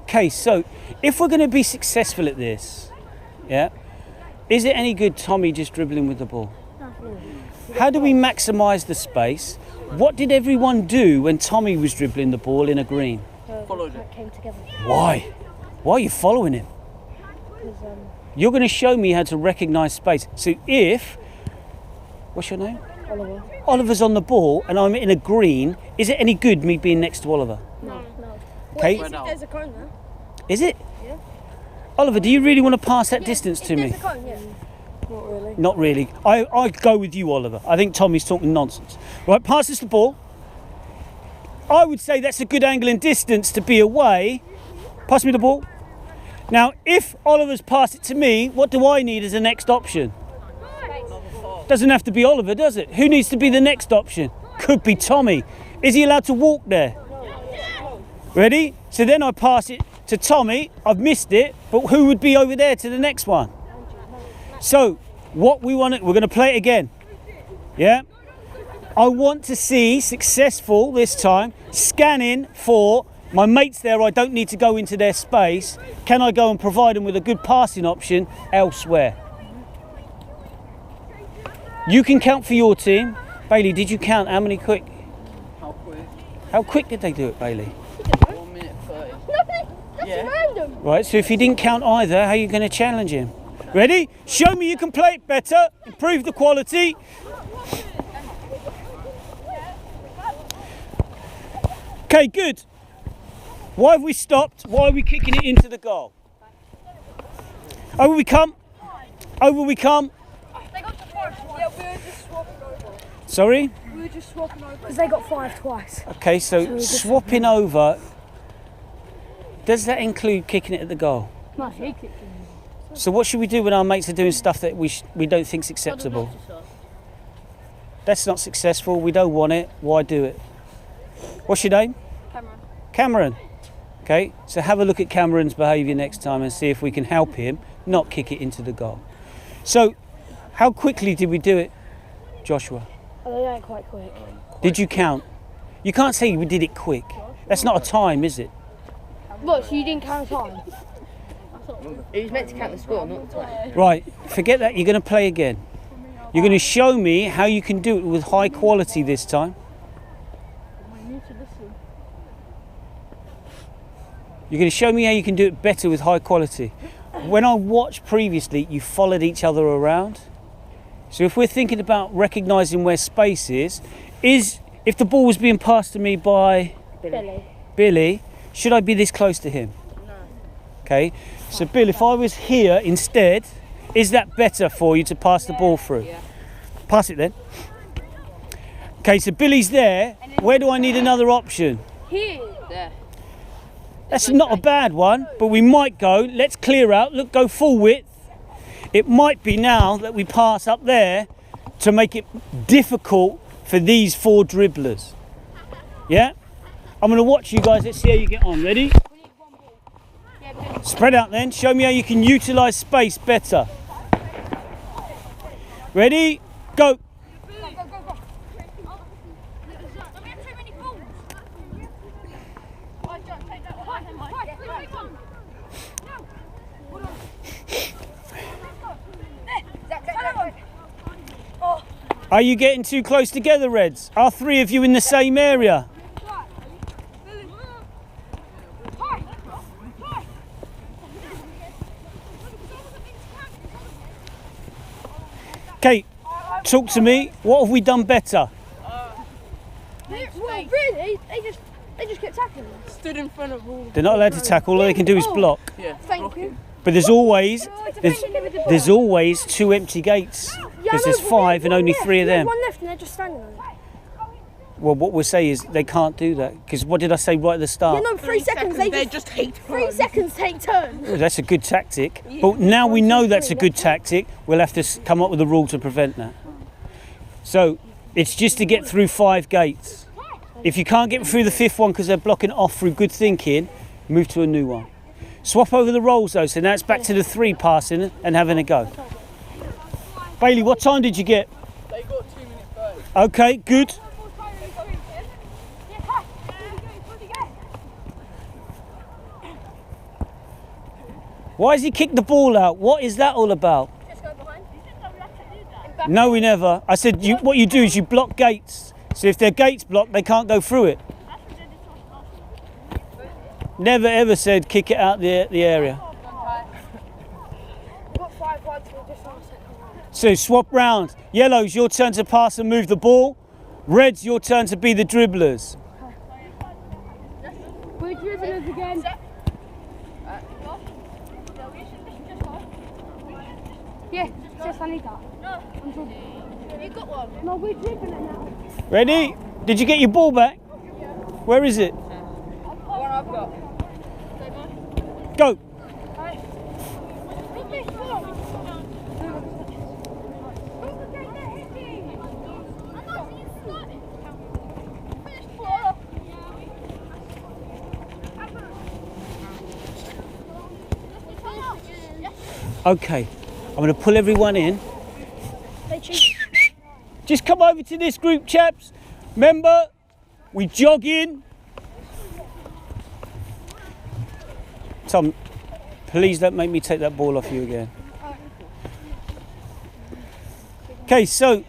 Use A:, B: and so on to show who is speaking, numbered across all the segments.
A: Okay, so if we're going to be successful at this, yeah, is it any good Tommy just dribbling with the ball? How do we maximise the space? What did everyone do when Tommy was dribbling the ball in a green?
B: Followed it. Came together.
A: Why? Why are you following him? You're going to show me how to recognise space. So if, what's your name?
B: Oliver.
A: Oliver's on the ball and I'm in a green, is it any good me being next to Oliver?
B: No.
A: Okay.
B: What if there's a cone there?
A: Is it?
B: Yeah.
A: Oliver, do you really want to pass that distance to me?
B: There's a cone, yeah. Not really.
A: Not really. I go with you, Oliver. I think Tommy's talking nonsense. Right, pass us the ball. I would say that's a good angle and distance to be away. Pass me the ball. Now, if Oliver's passed it to me, what do I need as the next option? Doesn't have to be Oliver, does it? Who needs to be the next option? Could be Tommy. Is he allowed to walk there? Ready? So then I pass it to Tommy. I've missed it, but who would be over there to the next one? So, what we want, we're going to play it again. Yeah? I want to see successful this time, scanning for my mates there. I don't need to go into their space. Can I go and provide them with a good passing option elsewhere? You can count for your team. Bailey, did you count how many quick?
C: How quick?
A: How quick did they do it, Bailey?
C: 1 minute 30.
B: Nothing. That's random.
A: Right, so if he didn't count either, how are you going to challenge him? Ready? Show me you can play it better. Improve the quality. Okay, good. Why have we stopped? Why are we kicking it into the goal? Over we come. Over we come.
B: They got to 5 twice. Yeah, we were just swapping over.
A: Sorry?
B: We were just swapping over. Because they got 5 twice.
A: Okay, so swapping over, does that include kicking it at the goal?
B: No, he kicked it.
A: So what should we do when our mates are doing stuff that we don't think's acceptable? That's not successful, we don't want it, why do it? What's your name?
B: Cameron.
A: Cameron. Okay, so have a look at Cameron's behaviour next time and see if we can help him not kick it into the goal. So, how quickly did we do it, Joshua?
B: Oh, they ain't quite quick.
A: Did you count? You can't say we did it quick. That's not a time, is it?
B: What, so you didn't count time?
D: He was meant to count the score, not the time.
A: Right, forget that, you're going to play again. You're going to show me how you can do it with high quality this time. You're going to show me how you can do it better with high quality. When I watched previously, you followed each other around. So if we're thinking about recognising where space is if the ball was being passed to me by Billy, should I be this close to him?
B: No.
A: Okay, so Bill, if I was here instead, is that better for you to pass the ball through?
D: Yeah.
A: Pass it then. Okay, so Billy's there. Where do I need another option?
B: Here.
D: There.
A: That's not a bad one, but we might go, let's clear out, look, go full width. It might be now that we pass up there to make it difficult for these 4 dribblers. Yeah? I'm going to watch you guys, let's see how you get on. Ready? Spread out then, show me how you can utilise space better. Ready? Go. Are you getting too close together, Reds? Are 3 of you in the same area? Okay, talk to me. What have we done better?
B: Well, really? They just kept tackling us.
D: Stood in front of all.
A: They're not allowed to tackle, all they can do is block.
D: Yeah.
B: Thank you.
A: But there's always 2 empty gates. Because there's 5 and only 3 of them.
B: One left and they're just standing on it.
A: Well, what we'll say is they can't do that. Because what did I say right at the start?
B: Yeah, no, 3 seconds. They just
D: take
B: 3 seconds take turns.
A: Oh, that's a good tactic. But now we know that's a good tactic, we'll have to come up with a rule to prevent that. So it's just to get through 5 gates. If you can't get through the 5th one because they're blocking it off through good thinking, move to a new one. Swap over the roles though, so now it's back to the 3 passing and having a go. Bailey, what time did you get?
C: They got 2 minutes 30.
A: Okay, good. Why has he kicked the ball out? What is that all about?
B: Just go behind.
A: No, we never. I said what you do is you block gates. So if their gate's blocked, they can't go through it. Never ever said kick it out the area.
B: We've got 5 ones, we're just on the second round.
A: So swap round. Yellows, your turn to pass and move the ball. Reds, your turn to be the dribblers.
B: We're dribblers again. Yeah, just I need that. No, I'm dribbling. You got one? No, we're dribbling now.
A: Ready? Did you get your ball back? Where is it?
C: One I've got.
A: Go. Okay, I'm going to pull everyone in. Just come over to this group, chaps. Remember, we jog in. Tom, please don't make me take that ball off you again. Okay, so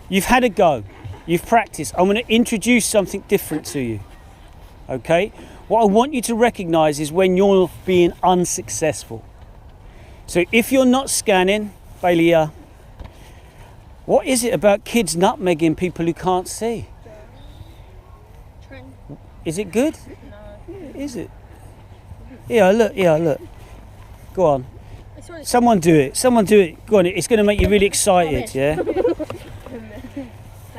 A: you've had a go. You've practiced. I'm going to introduce something different to you. Okay? What I want you to recognise is when you're being unsuccessful. So if you're not scanning, Bailey, what is it about kids nutmegging people who can't see?
B: Trend.
A: Is it good? No. Is it? Yeah, look. Go on. Someone do it. Go on, it's going to make you really excited, yeah?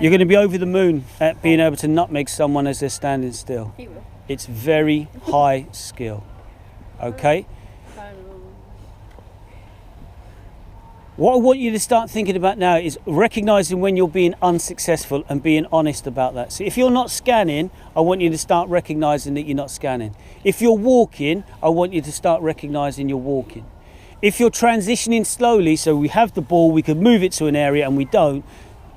A: You're going to be over the moon at being able to nutmeg someone as they're standing still. It's very high skill, okay? What I want you to start thinking about now is recognising when you're being unsuccessful and being honest about that. So if you're not scanning, I want you to start recognising that you're not scanning. If you're walking, I want you to start recognising you're walking. If you're transitioning slowly, so we have the ball, we can move it to an area and we don't,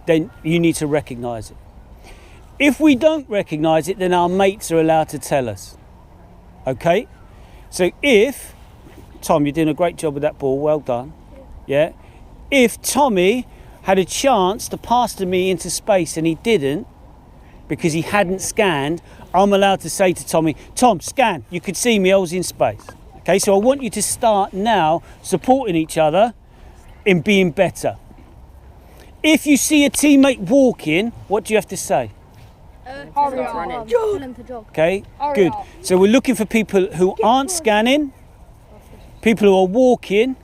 A: then you need to recognise it. If we don't recognise it, then our mates are allowed to tell us. Okay? So if, Tom, you're doing a great job with that ball, well done. Yeah? If Tommy had a chance to pass to me into space and he didn't, because he hadn't scanned, I'm allowed to say to Tommy, Tom, scan, you could see me, I was in space. Okay, so I want you to start now supporting each other in being better. If you see a teammate walking, what do you have to say?
B: Hurry up. Tell him to jog.
A: Okay, good. So we're looking for people who aren't scanning, people who are walking,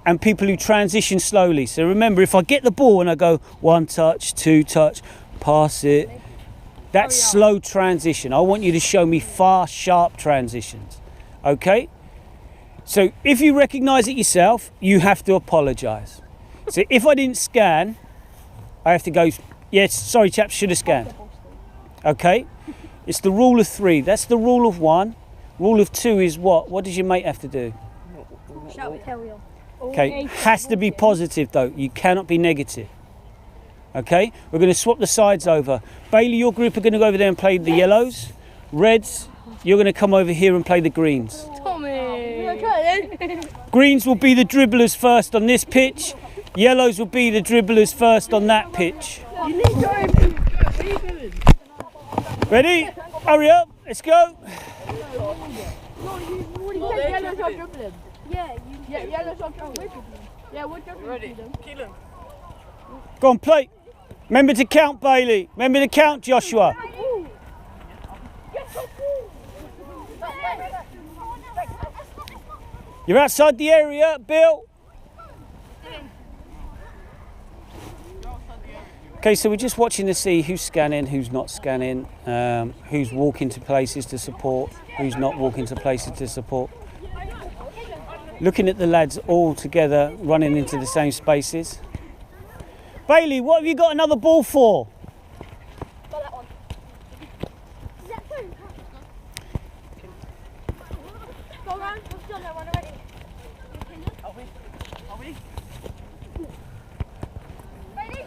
A: and people who transition slowly. So remember, if I get the ball and I go 1 touch, 2 touch, pass it, that's slow transition. I want you to show me fast, sharp transitions. Okay? So if you recognise it yourself, you have to apologise. So if I didn't scan, I have to go, yes, sorry chaps, should have scanned. Okay? It's the rule of 3. That's the rule of 1. Rule of 2 is what? What does your mate have to do?
B: Shout it, tell you.
A: Okay, has to be positive though. You cannot be negative. Okay, we're going to swap the sides over. Bailey, your group are going to go over there and play the yellows. Reds, you're going to come over here and play the greens.
B: Tommy!
A: Greens will be the dribblers first on this pitch. Yellows will be the dribblers first on that pitch.
B: You need to
A: Ready? Hurry up, let's go.
B: yellows are dribbling. Yeah, yellows are dribbling. Yeah, we're dribbling.
C: Ready? Kill him.
A: Go on, play. Remember to count, Bailey. Remember to count, Joshua. You're outside the area, Bill. Okay, so we're just watching to see who's scanning, who's not scanning, who's walking to places to support, who's not walking to places to support. Looking at the lads all together running into the same spaces. Bailey, what have you got another ball for?
B: Got that one. Is that two? Go round, we've done that one already.
C: Are we?
B: Ready? Ready?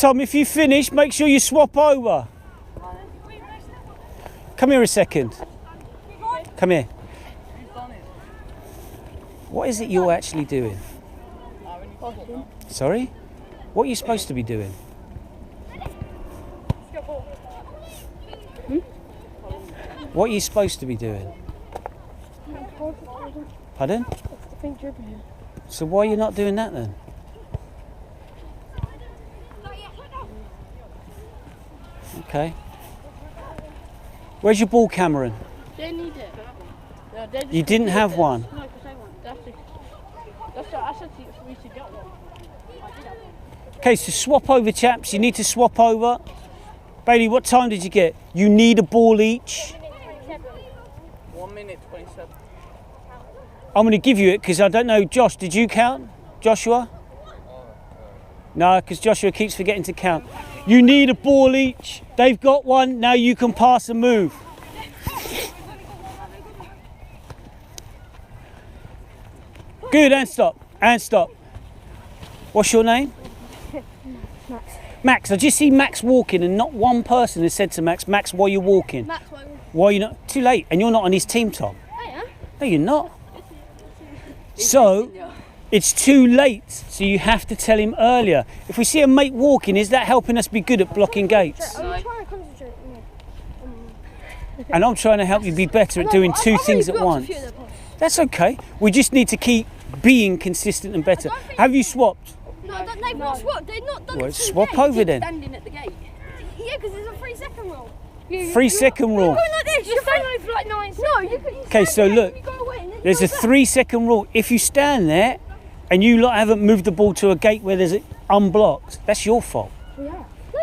A: Tom, if you finish, make sure you swap over. Come here a second. Come here. What is it you're actually doing? Sorry? What are you supposed to be doing? What are you supposed to be doing? Pardon? So why are you not doing that then? Okay. Where's your ball, Cameron?
B: They need it.
A: You didn't have one.
B: No, because I want. That's what I said to you for me to get one. I did have one.
A: Okay, so swap over, chaps. You need to swap over. Bailey, what time did you get? You need a ball each.
C: 1 minute 27.
A: I'm going to give you it because I don't know. Josh, did you count? Joshua? No, because Joshua keeps forgetting to count. You need a ball each. They've got one. Now you can pass and move. Good, and stop. And stop. What's your name?
B: Max.
A: Max. I just see Max walking and not one person has said to Max, Max, why are you walking?
B: Max, why?
A: Why are you not? Too late. And you're not on his team, Tom.
B: I am.
A: No, you're not. So, it's too late. So you have to tell him earlier. If we see a mate walking, is that helping us be good at blocking gates?
B: I'm trying to concentrate.
A: And I'm trying to help you be better at doing two things at once. That's okay. We just need to keep being consistent and better. Have you swapped?
B: No, they've not swapped. They've not done
A: Well,
B: it.
A: swap over then.
D: Standing at the gate.
B: Yeah, because there's a 3-second rule.
A: 3-second rule.
B: You're going like this. You're going over for like 9 seconds. No, you
A: Okay, so look, there's a 3-second rule. If you stand there and you lot haven't moved the ball to a gate where there's unblocked, that's your fault.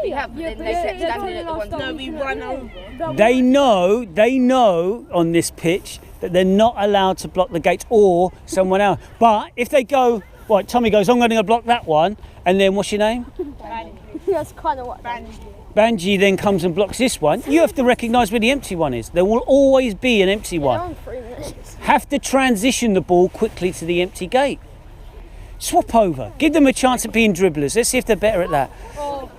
D: We have, but then they kept standing at the one.
C: No, we run over.
A: They know on this pitch that they're not allowed to block the gates or someone else. But if they go, right, Tommy goes, I'm going to block that one, and then what's your name?
B: That's kind of what.
A: Banji then comes and blocks this one. You have to recognise where the empty one is. There will always be an empty one.
B: On 3 minutes.
A: Have to transition the ball quickly to the empty gate. Swap over. Give them a chance at being dribblers. Let's see if they're better at that.
B: Oh.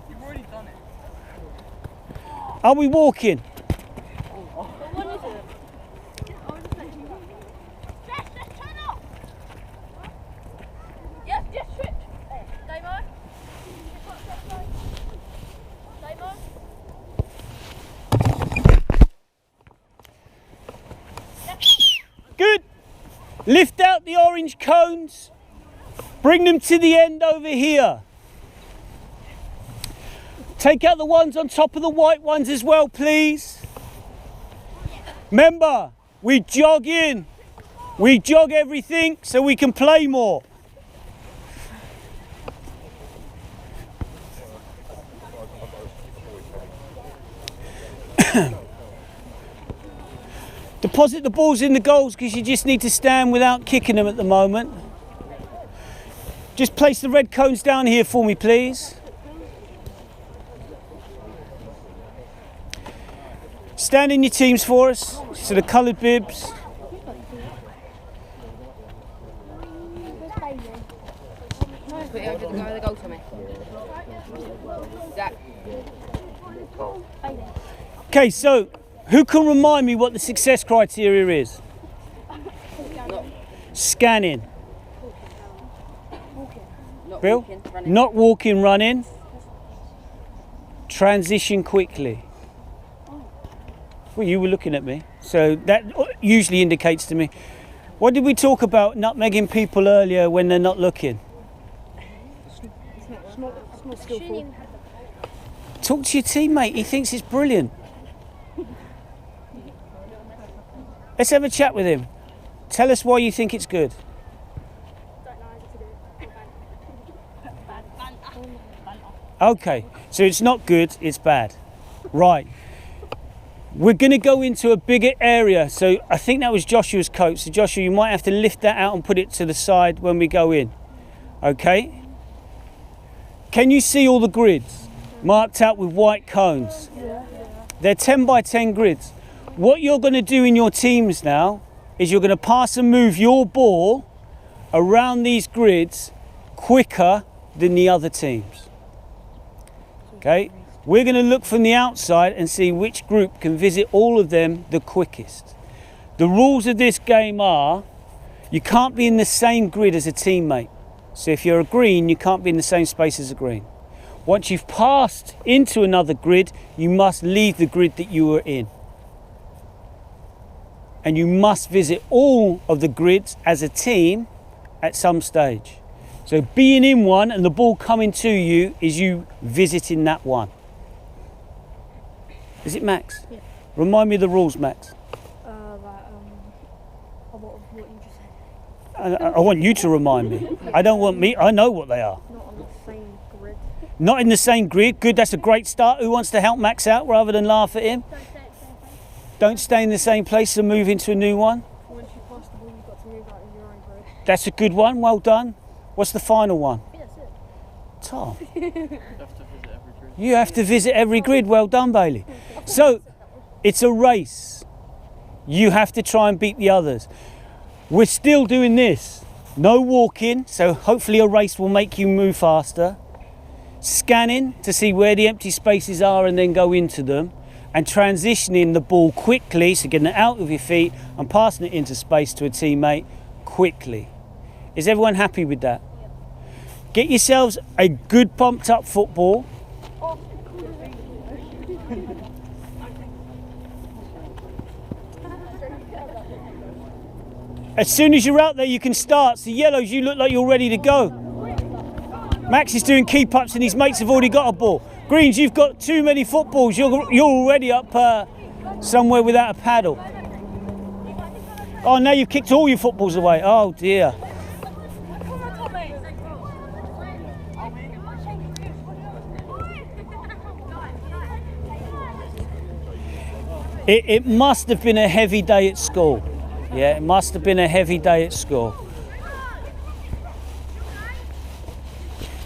C: You've already done it.
A: Are we walking?
B: Yes, yes, switch. Damo.
A: Good. Lift out the orange cones. Bring them to the end over here. Take out the ones on top of the white ones as well, please. Remember, we jog in. We jog everything so we can play more. Deposit the balls in the goals because you just need to stand without kicking them at the moment. Just place the red cones down here for me, please. Stand in your teams for us. So the coloured bibs.
D: Put it over the guy with the goal, Tommy. Zach.
A: Okay, so who can remind me what the success criteria is? Scanning.
D: Not
A: Bill?
D: walking, running.
A: Not walking, running. Transition quickly. Well, you were looking at me, so that usually indicates to me. What did we talk about nutmegging people earlier when they're not looking?
B: It's not skillful.
A: Talk to your teammate, he thinks it's brilliant. Let's have a chat with him. Tell us why you think it's good. Okay, so it's not good, it's bad. Right. We're going to go into a bigger area. So I think that was Joshua's coat. So Joshua, you might have to lift that out and put it to the side when we go in. Okay? Can you see all the grids marked out with white cones? They're 10 by 10 grids. what you're going to do in your teams now is you're going to pass and move your ball around these grids quicker than the other teams. Okay? We're going to look from the outside and see which group can visit all of them the quickest. The rules of this game are you can't be in the same grid as a teammate. So if you're a green, you can't be in the same space as a green. Once you've passed into another grid, you must leave the grid that you were in. And you must visit all of the grids as a team at some stage. So being in one and the ball coming to you is you visiting that one. Is it Max?
B: Yeah.
A: Remind me of the rules, Max.
B: What you just said.
A: I want you to remind me. I don't want me. I know what they are.
B: Not on the same grid.
A: Not in the same grid. Good, that's a great start. Who wants to help Max out rather than laugh at him? Don't stay in the same place and move into a new one.
B: Once you pass the ball, you've got to move out of your own grid.
A: That's a good one. Well done. What's the final one?
B: Yeah, that's it.
A: Tom.
C: You have to visit every grid.
A: You have to visit every grid. Well done, Bailey. So, it's a race. You have to try and beat the others. We're still doing this. No walking, so hopefully a race will make you move faster. Scanning to see where the empty spaces are and then go into them. And transitioning the ball quickly, so getting it out of your feet and passing it into space to a teammate quickly. Is everyone happy with that? Get yourselves a good pumped up football. As soon as you're out there, you can start. So yellows, you look like you're ready to go. Max is doing keep ups and his mates have already got a ball. Greens, you've got too many footballs. You're already up somewhere without a paddle. Oh, now you've kicked all your footballs away. Oh dear. It must have been a heavy day at school. Yeah, it must have been a heavy day at school.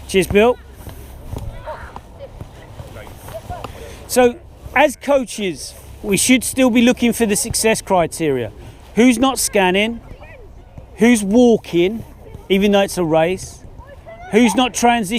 A: Cheers, Bill. So, as coaches, we should still be looking for the success criteria. Who's not scanning? Who's walking, even though it's a race? Who's not transitioning?